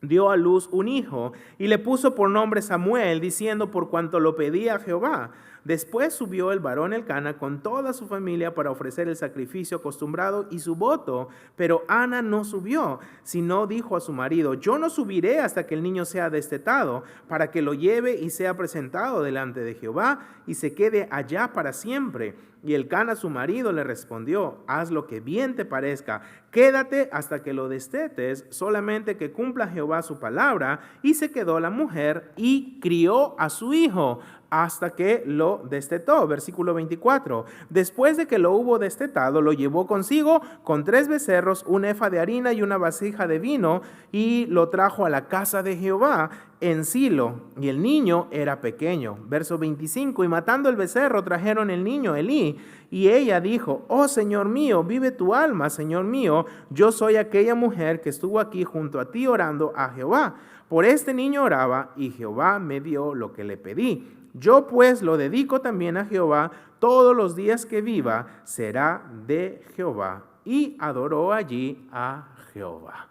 dio a luz un hijo y le puso por nombre Samuel, diciendo: por cuanto lo pedía a Jehová. Después subió el varón Elcana con toda su familia para ofrecer el sacrificio acostumbrado y su voto, pero Ana no subió, sino dijo a su marido: yo no subiré hasta que el niño sea destetado, para que lo lleve y sea presentado delante de Jehová y se quede allá para siempre. Y Elcana su marido le respondió: haz lo que bien te parezca, quédate hasta que lo destetes, solamente que cumpla Jehová su palabra. Y se quedó la mujer y crió a su hijo hasta que lo destetó. Versículo 24. Después de que lo hubo destetado, lo llevó consigo con 3 becerros, un efa de harina y una vasija de vino, y lo trajo a la casa de Jehová en Silo, y el niño era pequeño. Verso 25. Y matando el becerro, trajeron el niño Elí, y ella dijo: oh Señor mío, vive tu alma, Señor mío, yo soy aquella mujer que estuvo aquí junto a ti orando a Jehová. Por este niño oraba, y Jehová me dio lo que le pedí. Yo pues lo dedico también a Jehová, todos los días que viva será de Jehová. Y adoró allí a Jehová.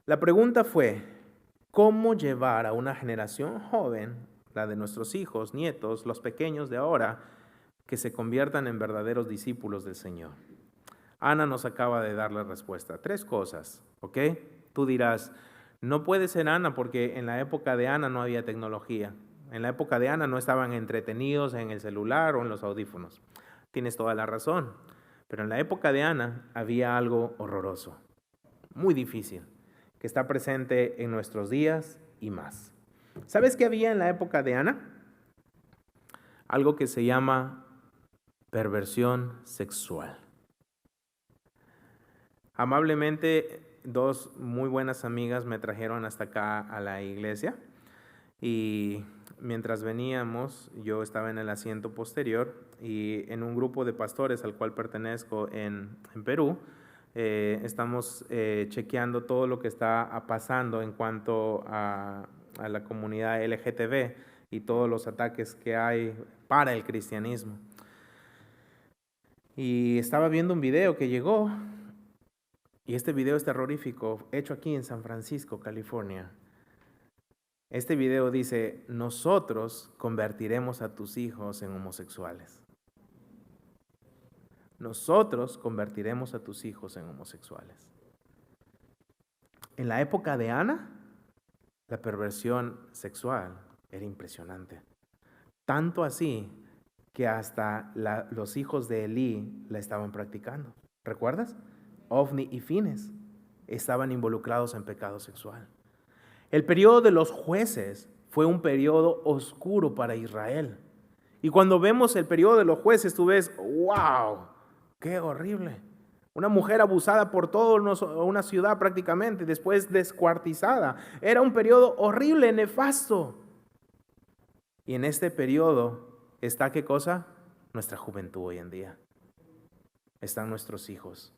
La pregunta fue: ¿cómo llevar a una generación joven, la de nuestros hijos, nietos, los pequeños de ahora, que se conviertan en verdaderos discípulos del Señor? Ana nos acaba de dar la respuesta. 3 cosas, ¿ok? Tú dirás: no puede ser Ana porque en la época de Ana no había tecnología. En la época de Ana no estaban entretenidos en el celular o en los audífonos. Tienes toda la razón. Pero en la época de Ana había algo horroroso, muy difícil, que está presente en nuestros días y más. ¿Sabes qué había en la época de Ana? Algo que se llama perversión sexual. Amablemente, 2 muy buenas amigas me trajeron hasta acá a la iglesia, y mientras veníamos, yo estaba en el asiento posterior, y en un grupo de pastores al cual pertenezco en Perú, estamos chequeando todo lo que está pasando en cuanto a la comunidad LGTB y todos los ataques que hay para el cristianismo. Y estaba viendo un video que llegó, y este video es terrorífico, hecho aquí en San Francisco, California. Este video dice: nosotros convertiremos a tus hijos en homosexuales. Nosotros convertiremos a tus hijos en homosexuales. En la época de Ana, la perversión sexual era impresionante. Tanto así que hasta los hijos de Elí la estaban practicando. ¿Recuerdas? Ofni y Fines estaban involucrados en pecado sexual. El periodo de los jueces fue un periodo oscuro para Israel. Y cuando vemos el periodo de los jueces, tú ves: ¡wow! ¡Qué horrible! Una mujer abusada por toda una ciudad prácticamente, después descuartizada. Era un periodo horrible, nefasto. Y en este periodo está, ¿qué cosa? Nuestra juventud hoy en día. Están nuestros hijos.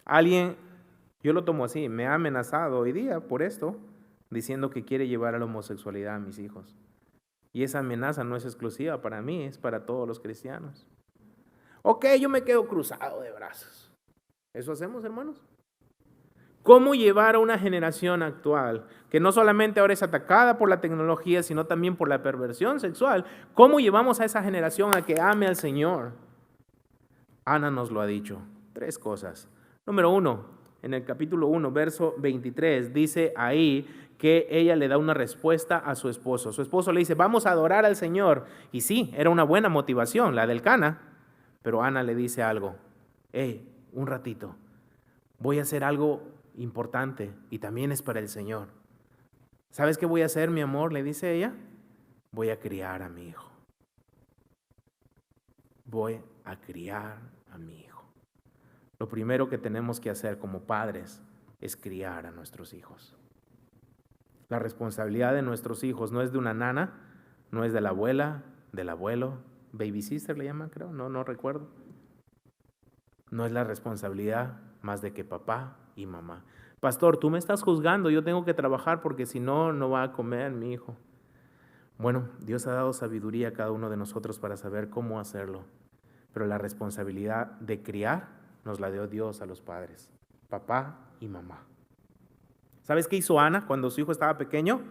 Alguien, yo lo tomo así, me ha amenazado hoy día por esto, diciendo que quiere llevar a la homosexualidad a mis hijos. Y esa amenaza no es exclusiva para mí, es para todos los cristianos. Ok, yo me quedo cruzado de brazos. ¿Eso hacemos, hermanos? ¿Cómo llevar a una generación actual, que no solamente ahora es atacada por la tecnología, sino también por la perversión sexual? ¿Cómo llevamos a esa generación a que ame al Señor? Ana nos lo ha dicho. 3 cosas. Número 1, en el capítulo 1, verso 23, dice ahí que ella le da una respuesta a su esposo. Su esposo le dice: vamos a adorar al Señor. Y sí, era una buena motivación, la del Elcana. Pero Ana le dice algo: un ratito, voy a hacer algo importante y también es para el Señor. ¿Sabes qué voy a hacer, mi amor?, le dice ella. Voy a criar a mi hijo. Voy a criar a mi hijo. Lo primero que tenemos que hacer como padres es criar a nuestros hijos. La responsabilidad de nuestros hijos no es de una nana, no es de la abuela, del abuelo, baby sister le llaman, creo, no recuerdo. No es la responsabilidad más de que papá y mamá. Pastor, tú me estás juzgando, yo tengo que trabajar porque si no, no va a comer mi hijo. Bueno, Dios ha dado sabiduría a cada uno de nosotros para saber cómo hacerlo, pero la responsabilidad de criar nos la dio Dios a los padres, papá y mamá. ¿Sabes qué hizo Ana cuando su hijo estaba pequeño?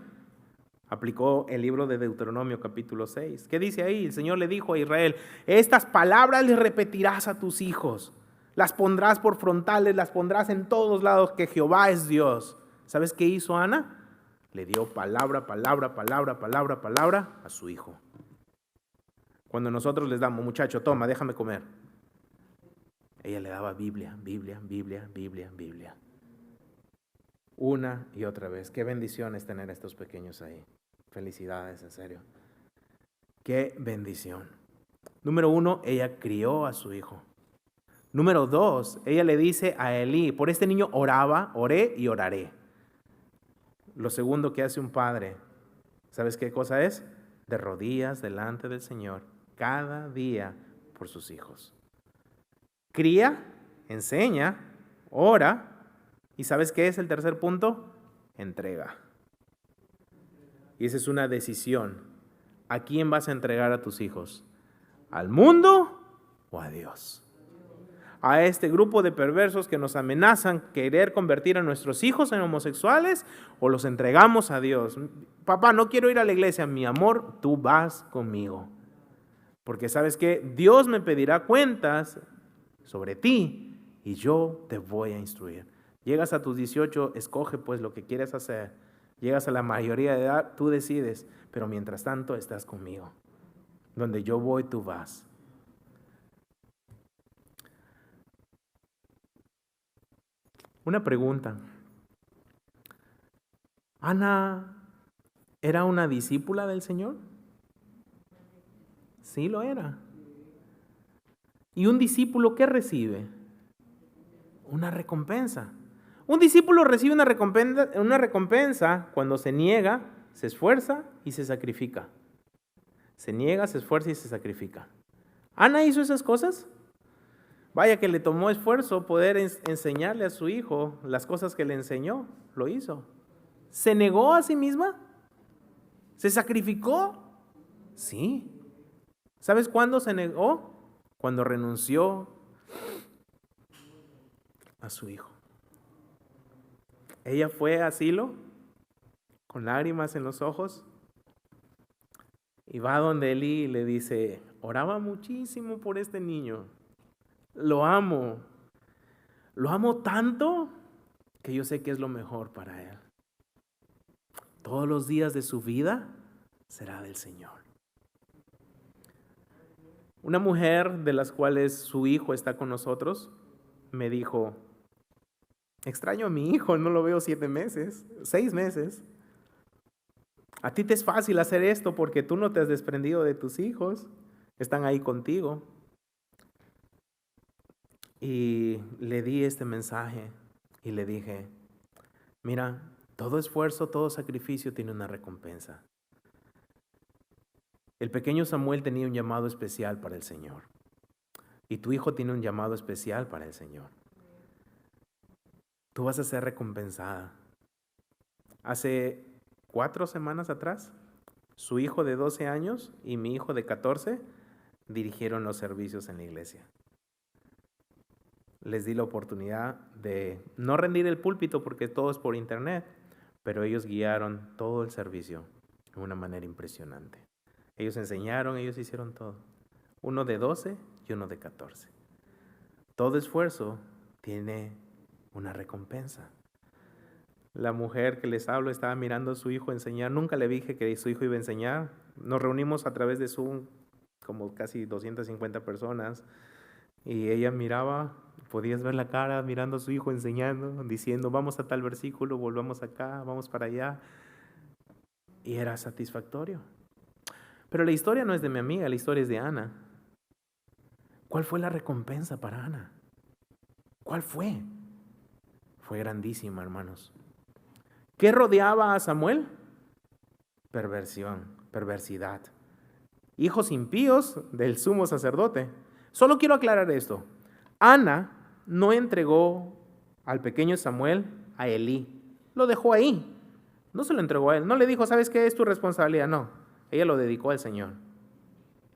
Aplicó el libro de Deuteronomio capítulo 6. ¿Qué dice ahí? El Señor le dijo a Israel: estas palabras les repetirás a tus hijos, las pondrás por frontales, las pondrás en todos lados, que Jehová es Dios. ¿Sabes qué hizo Ana? Le dio palabra a su hijo. Cuando nosotros les damos, muchacho, toma, déjame comer, ella le daba Biblia. Una y otra vez. Qué bendición es tener a estos pequeños ahí. Felicidades, en serio. Qué bendición. Número 1, ella crió a su hijo. Número 2, ella le dice a Elí: por este niño oré y oraré. Lo segundo que hace un padre, ¿sabes qué cosa es? De rodillas delante del Señor cada día por sus hijos. Cría, enseña, ora. ¿Y sabes qué es el tercer punto? Entrega. Y esa es una decisión. ¿A quién vas a entregar a tus hijos? ¿Al mundo o a Dios? A este grupo de perversos que nos amenazan querer convertir a nuestros hijos en homosexuales, o los entregamos a Dios. Papá, no quiero ir a la iglesia. Mi amor, tú vas conmigo. Porque sabes que Dios me pedirá cuentas sobre ti y yo te voy a instruir. Llegas a tus 18, escoge pues lo que quieres hacer. Llegas a la mayoría de edad, tú decides, pero mientras tanto estás conmigo. Donde yo voy, tú vas. Una pregunta. ¿Ana era una discípula del Señor? Sí, lo era. ¿Y un discípulo qué recibe? Una recompensa. Un discípulo recibe una recompensa cuando se niega, se esfuerza y se sacrifica. Se niega, se esfuerza y se sacrifica. ¿Ana hizo esas cosas? Vaya que le tomó esfuerzo poder enseñarle a su hijo las cosas que le enseñó. Lo hizo. ¿Se negó a sí misma? ¿Se sacrificó? Sí. ¿Sabes cuándo se negó? Cuando renunció a su hijo. Ella fue a Silo con lágrimas en los ojos y va donde Elí y le dice: oraba muchísimo por este niño. Lo amo tanto que yo sé que es lo mejor para él. Todos los días de su vida será del Señor. Una mujer de las cuales su hijo está con nosotros me dijo: extraño a mi hijo, no lo veo 6 meses. A ti te es fácil hacer esto porque tú no te has desprendido de tus hijos, están ahí contigo. Y le di este mensaje y le dije: mira, todo esfuerzo, todo sacrificio tiene una recompensa. El pequeño Samuel tenía un llamado especial para el Señor. Y tu hijo tiene un llamado especial para el Señor. Tú vas a ser recompensada. Hace 4 semanas atrás, su hijo de 12 años y mi hijo de 14 dirigieron los servicios en la iglesia. Les di la oportunidad de no rendir el púlpito porque todo es por internet, pero ellos guiaron todo el servicio de una manera impresionante. Ellos enseñaron, ellos hicieron todo. Uno de 12 y uno de 14. Todo esfuerzo tiene una recompensa. La mujer que les hablo estaba mirando a su hijo enseñar. Nunca le dije que su hijo iba a enseñar. Nos reunimos a través de Zoom, como casi 250 personas, y ella miraba. Podías ver la cara mirando a su hijo enseñando, diciendo: vamos a tal versículo, volvamos acá, vamos para allá. Y era satisfactorio. Pero la historia no es de mi amiga, la historia es de Ana. ¿Cuál fue la recompensa para Ana? ¿Cuál fue? Fue grandísima, hermanos. ¿Qué rodeaba a Samuel? Perversión, perversidad. Hijos impíos del sumo sacerdote. Solo quiero aclarar esto. Ana no entregó al pequeño Samuel a Elí. Lo dejó ahí. No se lo entregó a él. No le dijo: ¿sabes qué? Es tu responsabilidad. No. ella lo dedicó al Señor.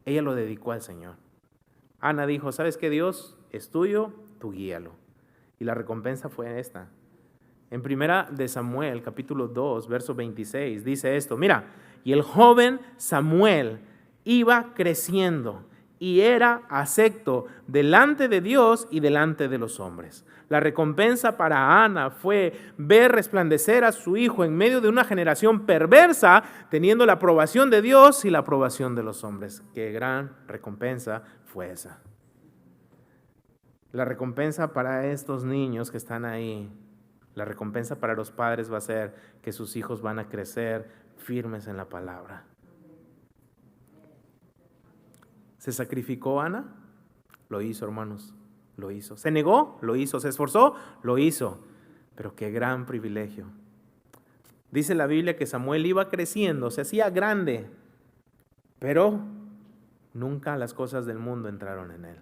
Ella lo dedicó al Señor. Ana dijo, ¿sabes qué? Dios es tuyo, tú guíalo. Y la recompensa fue esta. En primera de Samuel, capítulo 2, verso 26, dice esto, mira, y el joven Samuel iba creciendo y era acepto delante de Dios y delante de los hombres. La recompensa para Ana fue ver resplandecer a su hijo en medio de una generación perversa, teniendo la aprobación de Dios y la aprobación de los hombres. Qué gran recompensa fue esa. La recompensa para estos niños que están ahí, la recompensa para los padres va a ser que sus hijos van a crecer firmes en la palabra. ¿Se sacrificó Ana? Lo hizo, hermanos, lo hizo. ¿Se negó? Lo hizo. ¿Se esforzó? Lo hizo. Pero qué gran privilegio. Dice la Biblia que Samuel iba creciendo, se hacía grande, pero nunca las cosas del mundo entraron en él.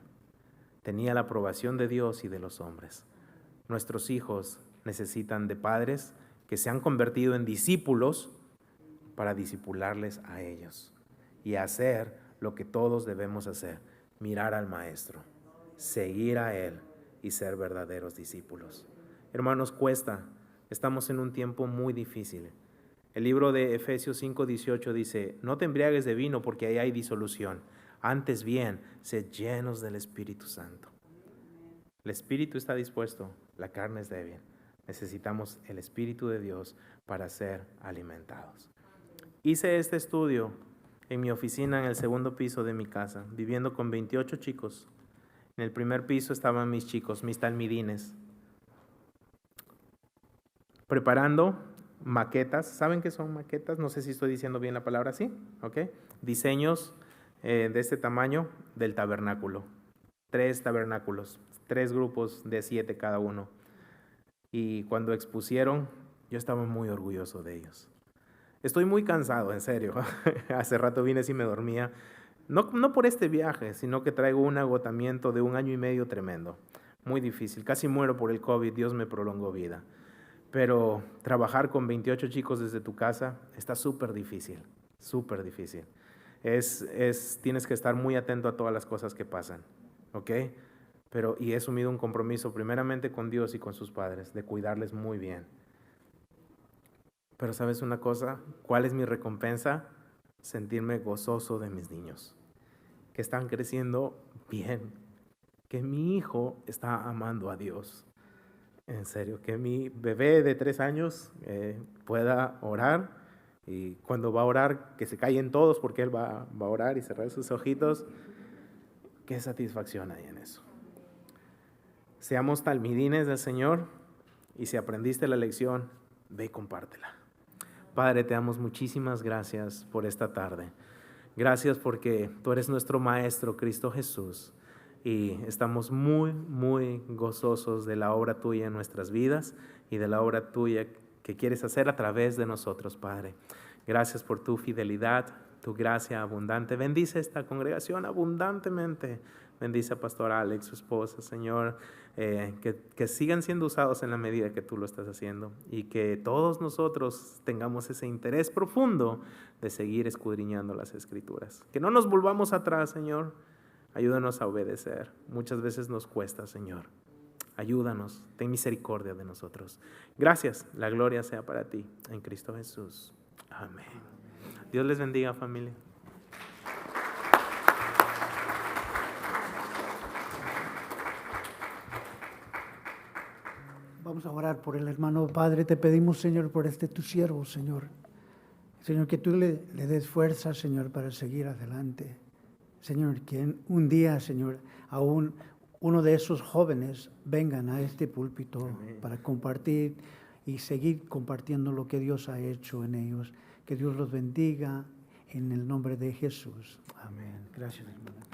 Tenía la aprobación de Dios y de los hombres. Nuestros hijos necesitan de padres que se han convertido en discípulos para discipularles a ellos y hacer lo que todos debemos hacer, mirar al Maestro, seguir a Él y ser verdaderos discípulos. Hermanos, cuesta, estamos en un tiempo muy difícil. El libro de Efesios 5:18 dice, no te embriagues de vino porque ahí hay disolución, antes bien, sed llenos del Espíritu Santo. El Espíritu está dispuesto, la carne es débil. Necesitamos el Espíritu de Dios para ser alimentados. Hice este estudio en mi oficina en el segundo piso de mi casa, viviendo con 28 chicos. En el primer piso estaban mis chicos, mis talmidines, preparando maquetas. ¿Saben qué son maquetas? No sé si estoy diciendo bien la palabra, ¿sí? ¿Ok? Diseños de este tamaño del tabernáculo. 3 tabernáculos, 3 grupos de 7 cada uno. Y cuando expusieron, yo estaba muy orgulloso de ellos. Estoy muy cansado, en serio. Hace rato vine y me dormía. No por este viaje, sino que traigo un agotamiento de 1 año y medio tremendo. Muy difícil. Casi muero por el COVID. Dios me prolongó vida. Pero trabajar con 28 chicos desde tu casa está súper difícil. Súper difícil. Tienes que estar muy atento a todas las cosas que pasan. ¿Ok? Y he asumido un compromiso primeramente con Dios y con sus padres, de cuidarles muy bien. Pero ¿sabes una cosa? ¿Cuál es mi recompensa? Sentirme gozoso de mis niños, que están creciendo bien, que mi hijo está amando a Dios. En serio, que mi bebé de 3 años pueda orar, y cuando va a orar, que se callen todos porque él va a orar y cerrar sus ojitos. Qué satisfacción hay en eso. Seamos talmidines del Señor, y si aprendiste la lección, ve y compártela. Padre, te damos muchísimas gracias por esta tarde. Gracias porque tú eres nuestro Maestro, Cristo Jesús, y estamos muy, muy gozosos de la obra tuya en nuestras vidas y de la obra tuya que quieres hacer a través de nosotros, Padre. Gracias por tu fidelidad, tu gracia abundante. Bendice esta congregación abundantemente. Bendice a Pastor Alex, su esposa, Señor, que sigan siendo usados en la medida que tú lo estás haciendo, y que todos nosotros tengamos ese interés profundo de seguir escudriñando las Escrituras. Que no nos volvamos atrás, Señor. Ayúdanos a obedecer. Muchas veces nos cuesta, Señor. Ayúdanos, ten misericordia de nosotros. Gracias, la gloria sea para ti, en Cristo Jesús. Amén. Dios les bendiga, familia. Vamos a orar por el hermano. Padre, te pedimos, Señor, por tu siervo, Señor. Señor, que tú le des fuerza, Señor, para seguir adelante. Señor, que un día, Señor, aún uno de esos jóvenes vengan a este púlpito. Amén. Para compartir y seguir compartiendo lo que Dios ha hecho en ellos. Que Dios los bendiga en el nombre de Jesús. Amén. Gracias, hermano.